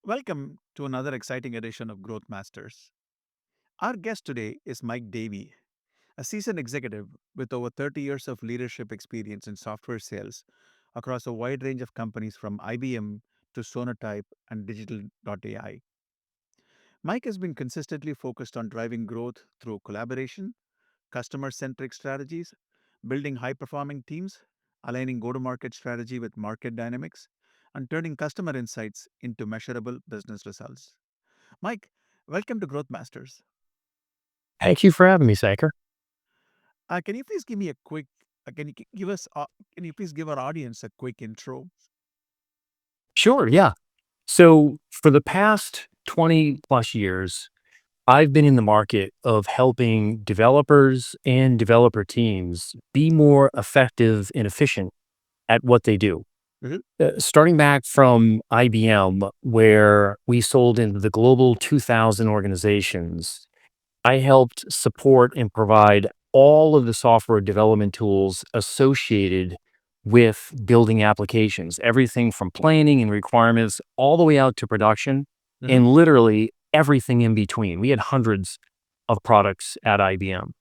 Welcome to another exciting edition of GrowthMasters. Our guest today is Mike Davey, a seasoned executive with over 30 years of leadership experience in software sales across a wide range of companies from IBM to Sonotype and Digital.ai. Mike has been consistently focused on driving growth through collaboration, customer centric strategies, building high performing teams, aligning go to market strategy with market dynamics, and turning customer insights into measurable business results. Mike, welcome to Growth Masters. Thank you for having me, Saker. Can you please give me a quick? Can you give us? Can you please give our audience a quick intro? Sure, yeah. So for the past 20 plus years, I've been in the market of helping developers and developer teams be more effective and efficient at what they do. Mhm. Starting back from IBM, where we sold into the global 2000 organizations, I helped support and provide all of the software development tools associated with building applications, everything from planning and requirements all the way out to production, Mhm. and literally everything in between. We had hundreds of products at IBM.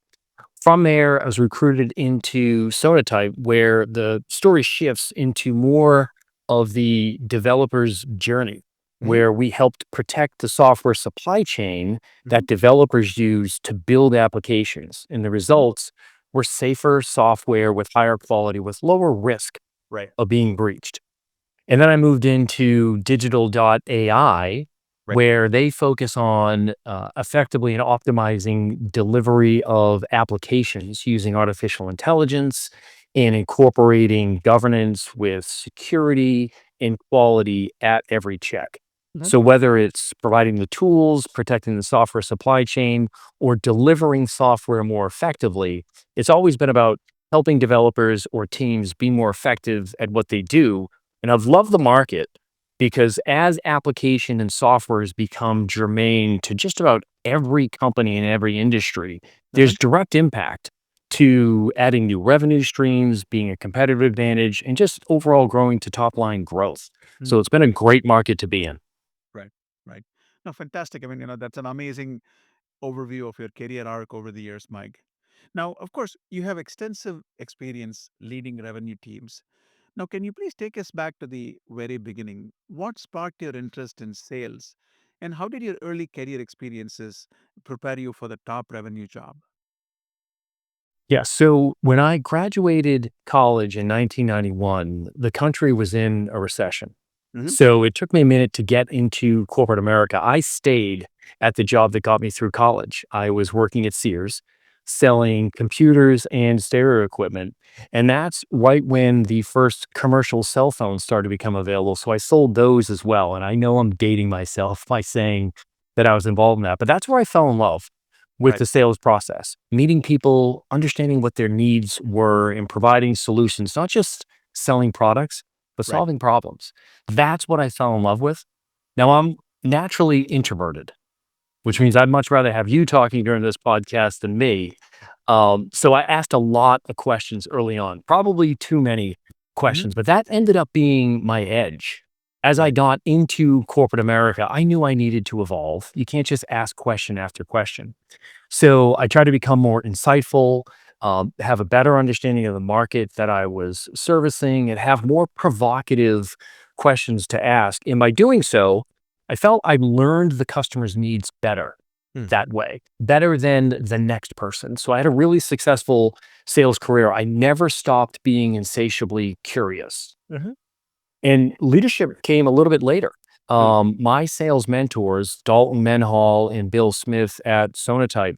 From there, I was recruited into Sonatype, where the story shifts into more of the developer's journey, Mhm. where we helped protect the software supply chain Mhm. that developers use to build applications. And the Mhm. results were safer software with higher quality, with lower risk Right. of being breached. And then I moved into digital.ai, Right. where they focus on effectively and optimizing delivery of applications using artificial intelligence and incorporating governance with security and quality at every check. Mhm. So, whether it's providing the tools, protecting the software supply chain, or delivering software more effectively, it's always been about helping developers or teams be more effective at what they do. And I've loved the market because as application and softwares become germane to just about every company in every industry, Uh-huh. there's direct impact to adding new revenue streams, being a competitive advantage, and just overall growing to top line growth. So Mhm. it's been a great market to be in. Right. Right. No, fantastic. I mean, that's an amazing overview of your career arc over the years, Mike. Now, of course, you have extensive experience leading revenue teams. Now, can you please take us back to the very beginning? What sparked your interest in sales? And how did your early career experiences prepare you for the top revenue job? Yeah. So when I graduated college in 1991, the country was in a recession. Hmm. So it took me a minute to get into corporate America. I stayed at the job that got me through college. I was working at Sears selling computers and stereo equipment. And that's right when the first commercial cell phones started to become available. So I sold those as well. And I know I'm dating myself by saying that I was involved in that, but that's where I fell in love with Right. the sales process, meeting people, understanding what their needs were, and providing solutions, not just selling products, but Right. solving problems. That's what I fell in love with. Now, I'm naturally introverted, which means I'd much rather have you talking during this podcast than me. So I asked a lot of questions early on, probably too many Hmm. questions, but that ended up being my edge. As I Right. got into corporate America, I knew I needed to evolve. You can't just ask question after question. So I try to become more insightful, have a better understanding of the market that I was servicing, and have more provocative questions to ask. And by doing so, I felt I learned the customer's needs better Hmm. that way, better than the next person. So I had a really successful sales career. I never stopped being insatiably curious. Hmm. And leadership came a little bit later. Hmm. My sales mentors, Dalton Menhall and Bill Smith at Sonatype,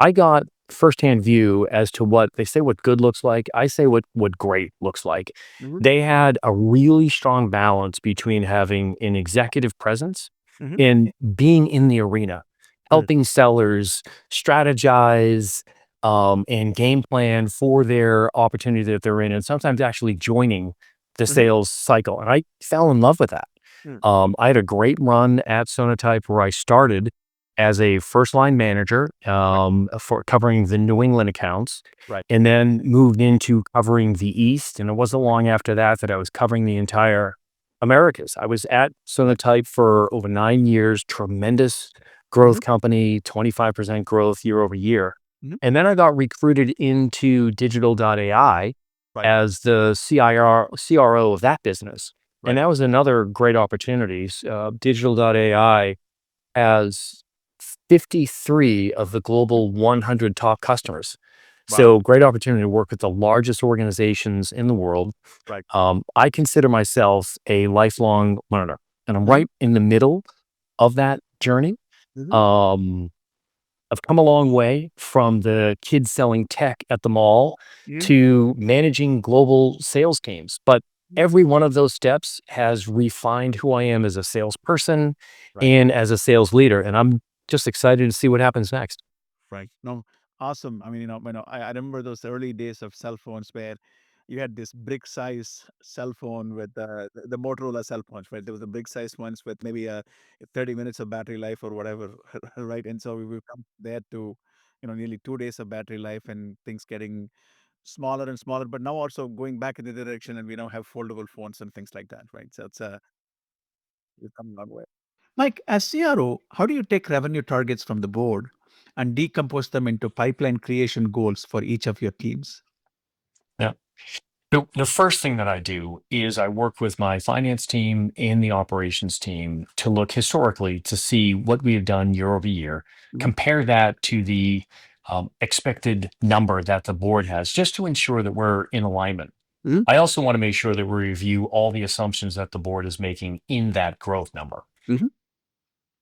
I got firsthand view as to what they say what good looks like. I say what great looks like. Hmm. They had a really strong balance between having an executive presence Hmm. and being in the arena, Hmm. helping sellers strategize and game plan for their opportunity that they're in, and sometimes actually joining the Hmm. sales cycle. And I fell in love with that. Hmm. I had a great run at Sonatype where I started as a first line manager Right. for covering the New England accounts, Right. and then moved into covering the East. And it wasn't long after that that I was covering the entire Americas. I was at Sonotype for over 9 years, tremendous growth Mhm. company, 25% growth year over year. Mhm. And then I got recruited into Digital.ai Right. as the CRO of that business. And Right. that was another great opportunity. Digital.ai has 53 of the global 100 top customers. Wow. So great opportunity to work with the largest organizations in the world. Right. I consider myself a lifelong learner, and I'm Mhm. right in the middle of that journey. Mhm. Um, I've come a long way from the kids selling tech at the mall Mhm. to managing global sales teams. But every one of those steps has refined who I am as a salesperson Right. and as a sales leader. And I'm just excited to see what happens next. Right. No, awesome. I mean, I remember those early days of cell phones where you had this brick size cell phone with the Motorola cell phones, right? There was the brick size ones with maybe 30 minutes of battery life or whatever, right? And so we will come there to, nearly 2 days of battery life and things getting smaller and smaller, but now also going back in the direction and we now have foldable phones and things like that, right? So we've come a long way. Mike, as CRO, how do you take revenue targets from the board and decompose them into pipeline creation goals for each of your teams? Yeah. The first thing that I do is I work with my finance team and the operations team to look historically to see what we have done year over year, Mhm. compare that to the expected number that the board has, just to ensure that we're in alignment. Mhm. I also want to make sure that we review all the assumptions that the board is making in that growth number. Mhm.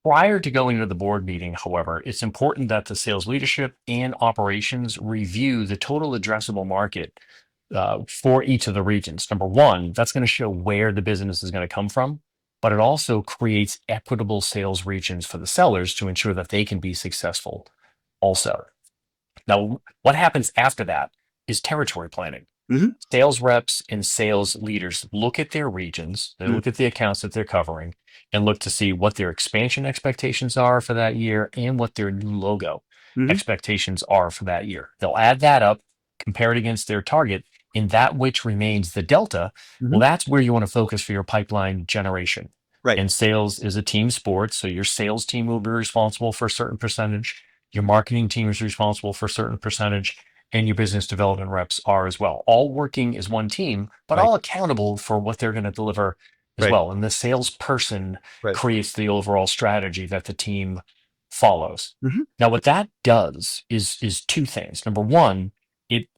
Prior to going to the board meeting, however, it's important that the sales leadership and operations review the total addressable market for each of the regions. Number one, that's going to show where the business is going to come from, but it also creates equitable sales regions for the sellers to ensure that they can be successful also. Now, what happens after that is territory planning. Mhm. Sales reps and sales leaders look at their regions, they Mhm. look at the accounts that they're covering, and look to see what their expansion expectations are for that year and what their new logo Mhm. expectations are for that year. They'll add that up, compare it against their target, and that which remains the delta. Well, Mhm. that's where you want to focus for your pipeline generation. Right. And sales is a team sport. So your sales team will be responsible for a certain percentage. Your marketing team is responsible for a certain percentage, and your business development reps are as well, all working as one team, but Right. all accountable for what they're going to deliver as Right. well. And the salesperson Right. creates the overall strategy that the team follows. Mhm. Now, what that does is two things. Number one, it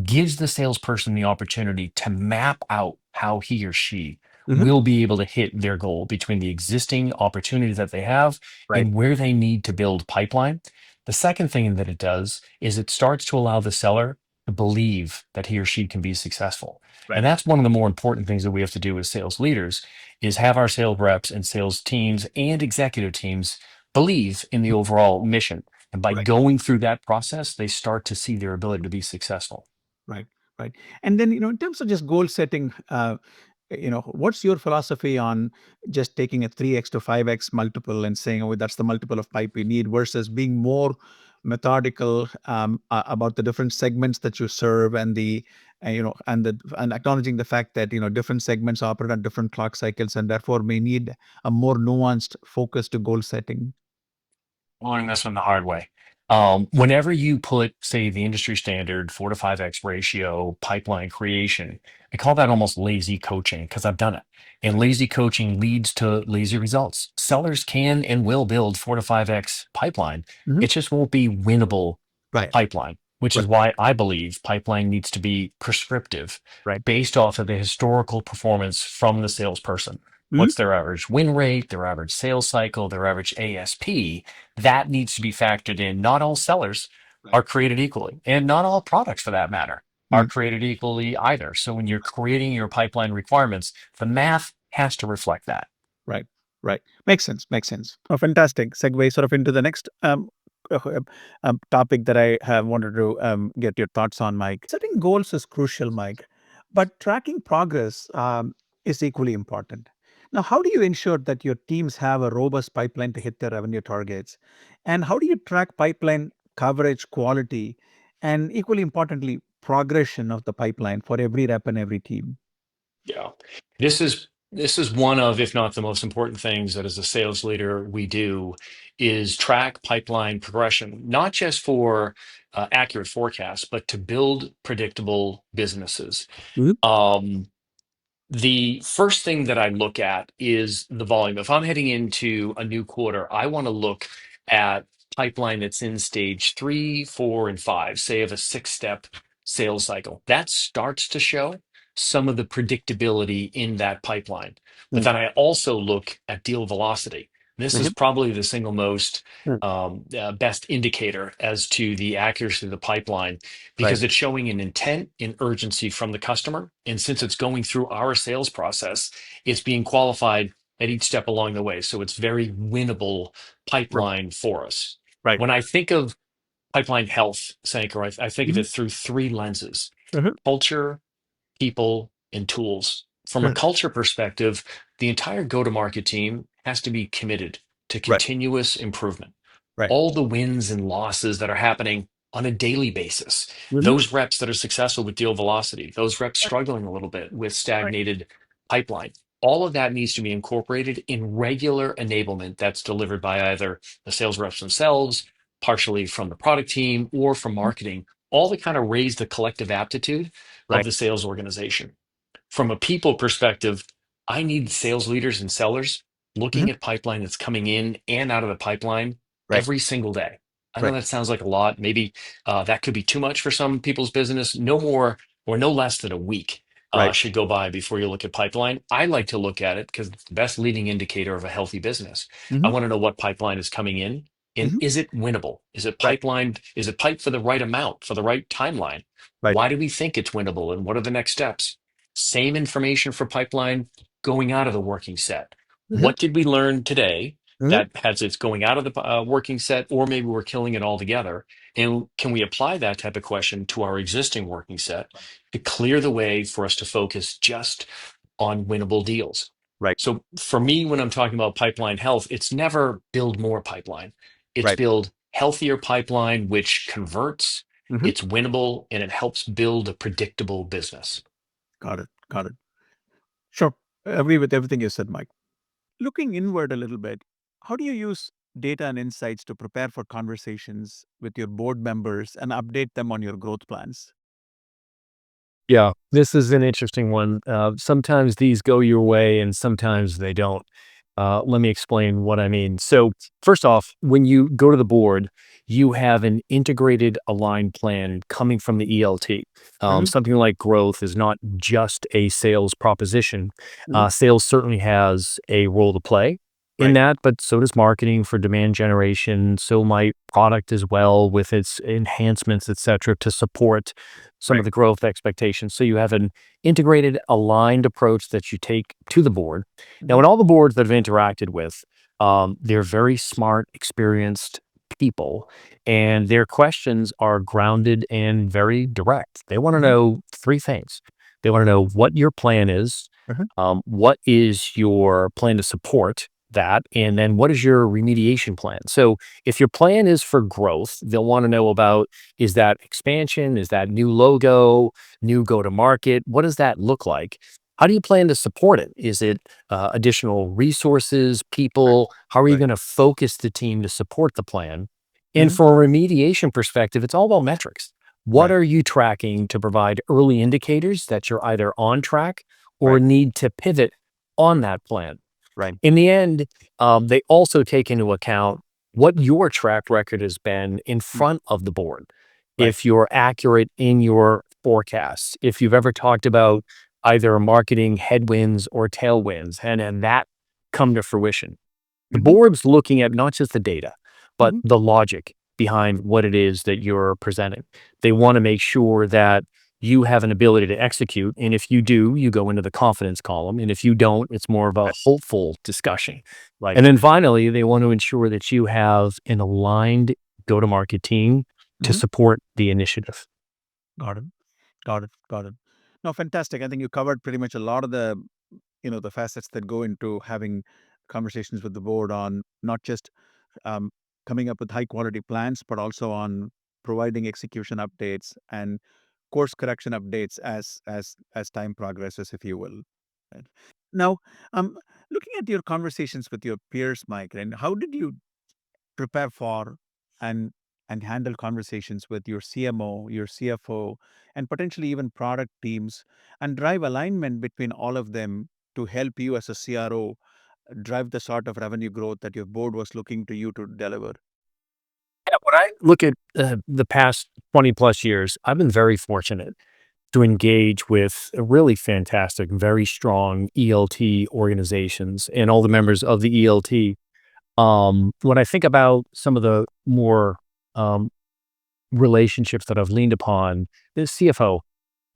gives the salesperson the opportunity to map out how he or she Mhm. will be able to hit their goal between the existing opportunities that they have Right. and where they need to build pipeline. The second thing that it does is it starts to allow the seller to believe that he or she can be successful. And Right. that's one of the more important things that we have to do as sales leaders is have our sales reps and sales teams and executive teams believe in the overall mission. And by Right. going through that process, they start to see their ability to be successful. Right. Right. And then, in terms of just goal setting, what's your philosophy on just taking a 3x to 5x multiple and saying, oh, that's the multiple of pipe we need versus being more methodical about the different segments that you serve and and acknowledging the fact that, different segments operate on different clock cycles and therefore may need a more nuanced focus to goal setting. Learning this one the hard way. Whenever you put, say, the industry standard 4 to 5x ratio pipeline creation, I call that almost lazy coaching because I've done it. And Right. lazy coaching leads to lazy results. Sellers can and will build 4 to 5x pipeline. Mhm. It just won't be winnable Right. pipeline, which Right. is why I believe pipeline needs to be prescriptive Right. based off of the historical performance from the salesperson. Mhm. What's their average win rate, their average sales cycle, their average ASP? That needs to be factored in. Not all sellers Right. are created equally, and not all products, for that matter, are Mm. created equally either. So when you're creating your pipeline requirements, the math has to reflect that. Right. Right. Makes sense. Makes sense. Oh, fantastic. Segue sort of into the next uh, uh, topic that I have wanted to get your thoughts on, Mike. Setting goals is crucial, Mike, but tracking progress is equally important. Now, how do you ensure that your teams have a robust pipeline to hit their revenue targets? And how do you track pipeline coverage, quality, and equally importantly, progression of the pipeline for every rep and every team? Yeah. This is This is one of, if not the most important things that as a sales leader we do is track pipeline progression, not just for accurate forecasts, but to build predictable businesses. Mhm. Um, the first thing that I look at is the volume. If I'm heading into a new quarter, I want to look at pipeline that's in stage three, four, and five, say of a six-step sales cycle. That starts to show some of the predictability in that pipeline. But Mm, then I also look at deal velocity. This is mhm. probably the single most Mm, best indicator as to the accuracy of the pipeline right, because it's showing an intent and urgency from the customer. And since it's going through our sales process, it's being qualified at each step along the way. So it's very winnable r- pipeline for us. right. When I think of pipeline health, Sankar, I think of Mhm, it through three lenses: mhm, culture, people, and tools. From a mhm. culture perspective, the entire go to market team has to be committed to Right, continuous improvement. right. All the wins and losses that are happening on a daily basis, Mhm, those reps that are successful with deal velocity, those reps right, struggling a little bit with right. stagnated pipeline. All of that needs to be incorporated in regular enablement that's delivered by either the sales reps themselves, partially from the product team, or from Mhm, marketing, all to kind of raise the collective aptitude of right. the sales organization. From a people perspective, I need sales leaders and sellers Mhm, looking at pipeline that's coming in and out of the pipeline right, every single day. I know right, that sounds like a lot. Maybe that could be too much for some people's business. No more or no less than a week right. should go by before you look at pipeline. I like to look at it because it's the best leading indicator of a healthy business. I Mhm, want to know what pipeline is coming in and mhm, is it winnable? Is it right, pipeline? Is it piped for the right amount, for the right timeline? right. Why do we think it's winnable and what are the next steps? Same information for pipeline going out of the working set. Mhm, What did we learn today mhm, that has it's going out of the working set, or maybe we're killing it altogether? And can we apply that type of question to our existing working set to clear the way for us to focus just on winnable deals? right, So for me, when I'm talking about pipeline health, it's never build more pipeline. It's right. build healthier pipeline, which converts, Mhm. it's winnable, and it helps build a predictable business. Got it, got it. Sure. I agree with everything you said, Mike. Looking inward a little bit, how do you use data and insights to prepare for conversations with your board members and update them on your growth plans? Yeah, this is an interesting one. Sometimes these go your way and sometimes they don't. Let me explain what I mean. So, first off, when you go to the board, you have an integrated aligned plan coming from the ELT. Mhm, Something like growth is not just a sales proposition. mhm, Sales certainly has a role to play in right. that, but so does marketing for demand generation. So might product as well with its enhancements, et cetera, to support some of Right. the growth expectations. So you have an integrated, aligned approach that you take to the board. Now, Mhm, in all the boards that I've interacted with, they're very smart, experienced people, and their questions are grounded and very direct. They want to mhm, know three things. They want to know what your plan is, mhm, what is your plan to support that, and then what is your remediation plan? So, if your plan is for growth, they'll want to know about is that expansion, is that new logo, new go to market? What does that look like? How do you plan to support it? Is it additional resources, right, people? How are you right. going to focus the team to support the plan? And Mhm, for a remediation perspective, it's all about metrics. What right, are you tracking to provide early indicators that you're either on track or right, need to pivot on that plan? right. In the end, they also take into account what your track record has been in Mm, front of the board. right. If you're accurate in your forecasts, if you've ever talked about either marketing headwinds or tailwinds, and that come to fruition. The Mhm, board's looking at not just the data, but mhm, the logic behind what it is that you're presenting. They want to make sure that you have an ability to execute. And if you do, you go into the confidence column. And if you don't, it's more of a right, hopeful discussion. right. And then finally, they want to ensure that you have an aligned go to market team to Mhm, support the initiative. got it, got it, got it. No, fantastic. I think you covered pretty much a lot of the facets that go into having conversations with the board on not just um, coming up with high quality plans, but also on providing execution updates and course correction updates as time progresses, if you will. Right? Now, um, looking at your conversations with your peers, Mike, and how did you prepare for and handle conversations with your CMO, your CFO, and potentially even product teams, and drive alignment between all of them to help you as a CRO drive the sort of revenue growth that your board was looking to you to deliver? Yeah, when I look at the past 20 plus years, I've been very fortunate to engage with a really fantastic, very strong ELT organizations and all the members of the ELT. When I think about some of the more um, relationships that I've leaned upon, the CFO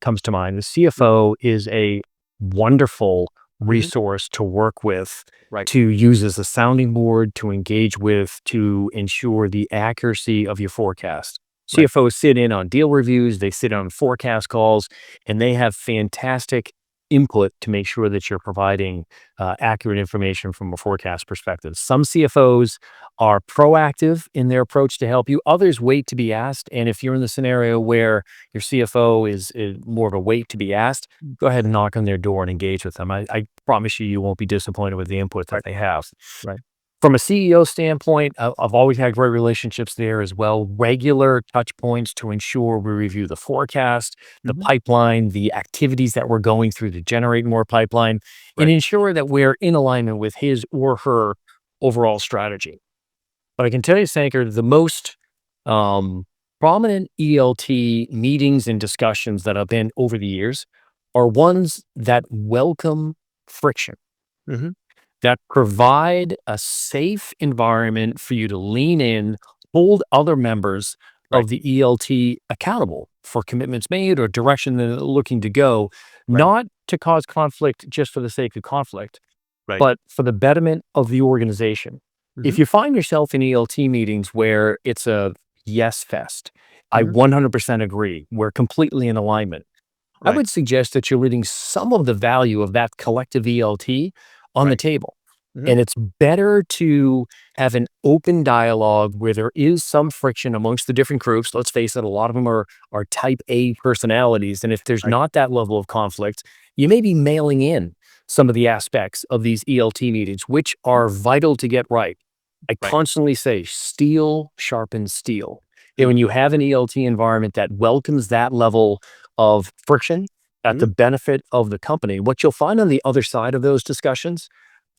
comes to mind. The Mhm. CFO is a wonderful Mhm. resource to work with, Right. to use as a sounding board, to engage with, to ensure the accuracy of your forecast. Right. CFOs sit in on deal reviews, they sit on forecast calls, and they have fantastic input to make sure that you're providing accurate information from a forecast perspective. Some CFOs are proactive in their approach to help you, others wait to be asked. And if you're in the scenario where your CFO is more of a wait to be asked, Mm. go ahead and knock on their door and engage with them. I promise you, you won't be disappointed with the input that Right. they have. Right. From a CEO standpoint, I've always had great relationships there as well. Regular touch points to ensure we review the forecast, the Mhm. pipeline, the activities that we're going through to generate more pipeline, and Right. ensure that we're in alignment with his or her overall strategy. But I can tell you, Sanker, the most um, prominent ELT meetings and discussions that I've been over the years are ones that welcome friction, Mhm. that provide a safe environment for you to lean in, hold other members Right. of the ELT accountable for commitments made or direction they're looking to go, Right. not to cause conflict just for the sake of conflict, Right. but for the betterment of the organization. If Mhm. you find yourself in ELT meetings where it's a yes fest, I Mhm. 100% agree. We're completely in alignment. I Right. would suggest that you're leaving some of the value of that collective ELT on the Right. table. Mhm. And it's better to have an open dialogue where there is some friction amongst the different groups. Let's face it, a lot of them are type A personalities. And if there's Right. not that level of conflict, you may be mailing in some of the aspects of these ELT meetings, which Mhm. are vital to get right. I Right. constantly say steel sharpens steel. And when Mhm. you have an ELT environment that welcomes that level of friction at the Mhm. benefit of the company, what you'll find on the other side of those discussions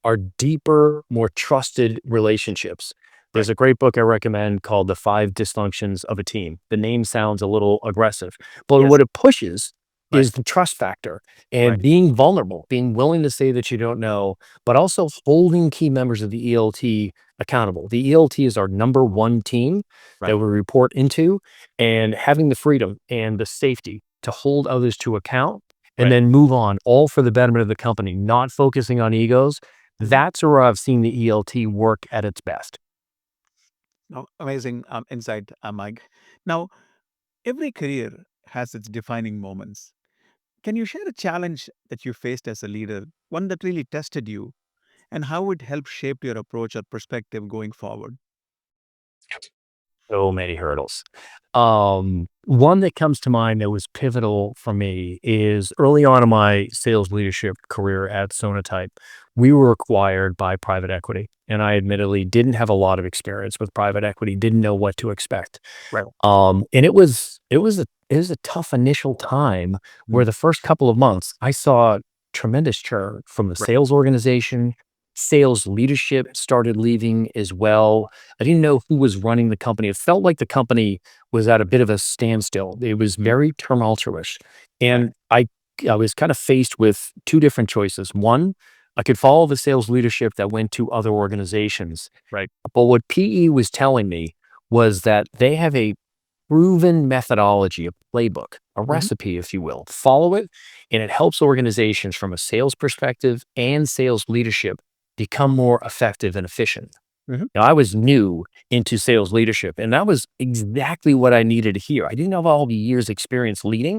are deeper, more trusted relationships. There's Right. a great book I recommend called The Five Dysfunctions of a Team. The name sounds a little aggressive, but Yes. what it pushes Right. is the trust factor Right. and being vulnerable, being willing to say that you don't know, but also holding key members of the ELT accountable. The ELT is our number one team Right. that we report into, and having the freedom and the safety to hold others to account and Right. then move on, all for the betterment of the company, not focusing on egos. Mhm. That's where I've seen the ELT work at its best. No, amazing insight, Mike. Now, every career has its defining moments. Can you share a challenge that you faced as a leader, one that really tested you, and how it helped shape your approach or perspective going forward? So many hurdles. One that comes to mind that was pivotal for me is early on in my sales leadership career at Sonatype, we were acquired by private equity. And I admittedly didn't have a lot of experience with private equity, didn't know what to expect. Right. And it was a tough initial time where Mm. the first couple of months I saw tremendous churn from the Right. sales organization. Sales leadership started leaving as well. I didn't know who was running the company. It felt like the company was at a bit of a standstill. It was Mm. very tumultuous. Right. And I was kind of faced with two different choices. One, I could follow the sales leadership that went to other organizations. Right. But what PE was telling me was that they have a proven methodology, a playbook, a Mhm. recipe, if you will. Follow it, and it helps organizations from a sales perspective and sales leadership become more effective and efficient. Mhm. Now, I was new into sales leadership, and that was exactly what I needed to hear. I didn't have all the years' experience leading.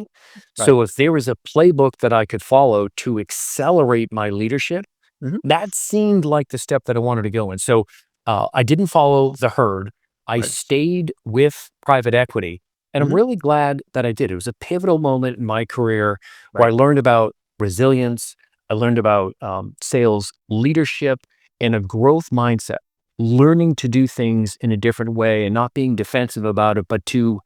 Right. So, if there was a playbook that I could follow to accelerate my leadership, Mhm. that seemed like the step that I wanted to go in. So I didn't follow the herd. I Right. stayed with private equity. And I'm Mhm. really glad that I did. It was a pivotal moment in my career where Right. I learned about resilience. I learned about sales leadership and a growth mindset, learning to do things in a different way and not being defensive about it, but to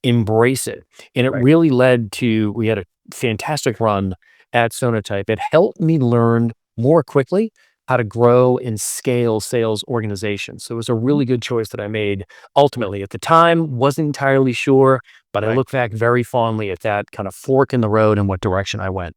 embrace it. And it Right. really led to, we had a fantastic run at Sonatype. It helped me learn more quickly how to grow and scale sales organizations. So it was a Mhm. really good choice that I made ultimately. At the time, wasn't entirely sure, but I Right. look back very fondly at that kind of fork in the road and what direction I went.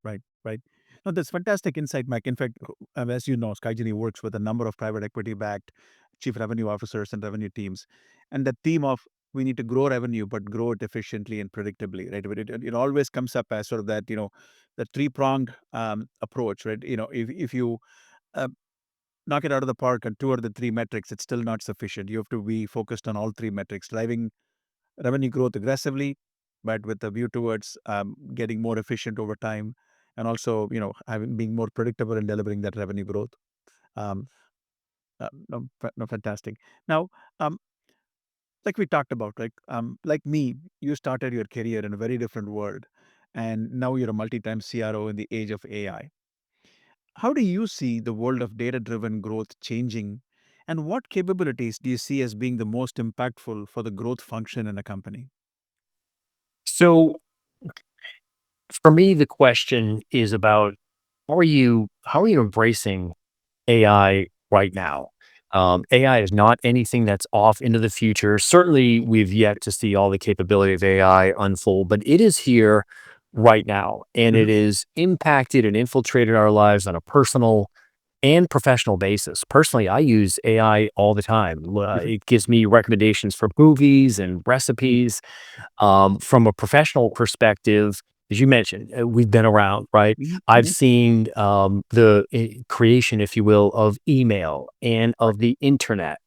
Right. Right. No, that's fantastic insight, Mike. In fact, as you know, Skygenie works with a number of private equity-backed chief revenue officers and revenue teams, and the theme of we need to grow revenue, but grow it efficiently and predictably, right? But it always comes up as sort of that, the three-pronged approach, right? If you uh, knock it out of the park on two or the three metrics, it's still not sufficient. You have to be focused on all three metrics, driving revenue growth aggressively, but with a view towards getting more efficient over time, and also having being more predictable in delivering that revenue growth. Um, no, no, fantastic. Now, um, like we talked about, like me, you started your career in a very different world, and now you're a multi-time CRO in the age of AI. How do you see the world of data-driven growth changing, and what capabilities do you see as being the most impactful for the growth function in a company? So for me, the question is about how are you embracing AI right now? AI is not anything that's off into the future. Certainly, we've yet to see all the capability of AI unfold, but it is here right now, and Hmm. it is impacted and infiltrated our lives on a personal and professional basis. Personally, I use AI all the time. Hmm. It gives me recommendations for movies and Hmm. recipes. From a professional perspective, as you mentioned, we've been around, right? Hmm. I've Hmm. seen the creation, if you will, of email and Right. of the internet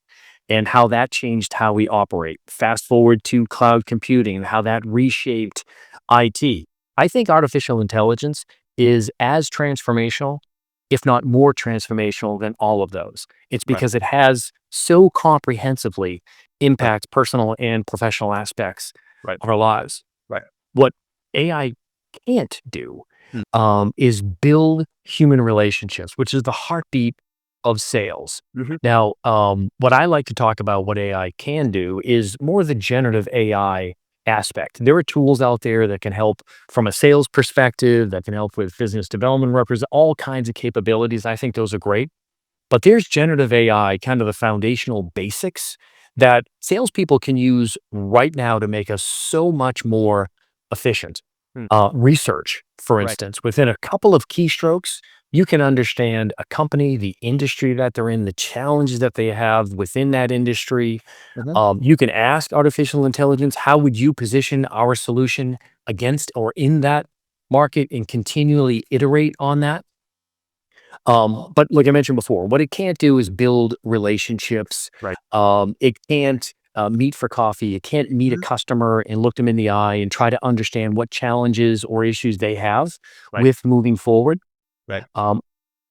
and how that changed how we operate. Fast forward to cloud computing and how that reshaped IT. I think artificial intelligence is as transformational, if not more transformational than all of those. It's Right. because it has so comprehensively Right. impacts personal and professional aspects Right. of our lives. Right. What AI can't do Mm. is build human relationships, which is the heartbeat of sales. Mhm. Now, what I like to talk about what AI can do is more the generative AI aspect. There are tools out there that can help from a sales perspective, that can help with business development, represent all kinds of capabilities. I think those are great. But there's generative AI, kind of the foundational basics that salespeople can use right now to make us so much more efficient. Mm. Research, for Right. instance, within a couple of keystrokes, you can understand a company, the industry that they're in, the challenges that they have within that industry. Mhm. You can ask artificial intelligence, how would you position our solution against or in that market and continually iterate on that? But like I mentioned before, what it can't do is build relationships. Right. It can't meet for coffee. It can't meet a Mhm. customer and look them in the eye and try to understand what challenges or issues they have Right. with moving forward. Right. Um,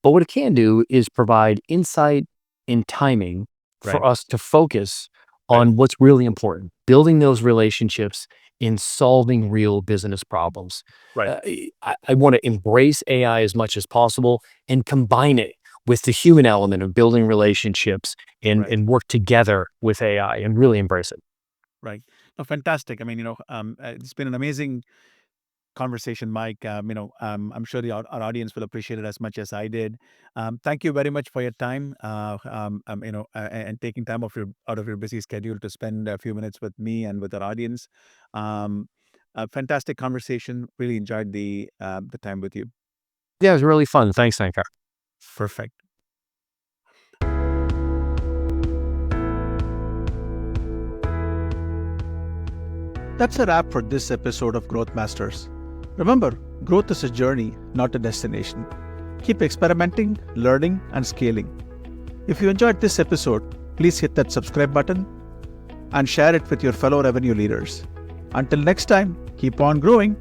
but what it can do is provide insight and timing for Right. us to focus Right. on what's really important, building those relationships in solving real business problems. Right. I want to embrace AI as much as possible and combine it with the human element of building relationships Right. and work together with AI and really embrace it. Right. No, fantastic. I mean, it's been an amazing conversation, Mike. I'm sure our audience will appreciate it as much as I did. Thank you very much for your time. And taking time off your out of your busy schedule to spend a few minutes with me and with our audience. Um, a fantastic conversation. Really enjoyed the time with you. Yeah, it was really fun. Thanks, Sankar. Perfect. That's a wrap for this episode of Growth Masters. Remember, growth is a journey, not a destination. Keep experimenting, learning, and scaling. If you enjoyed this episode, please hit that subscribe button and share it with your fellow revenue leaders. Until next time, keep on growing.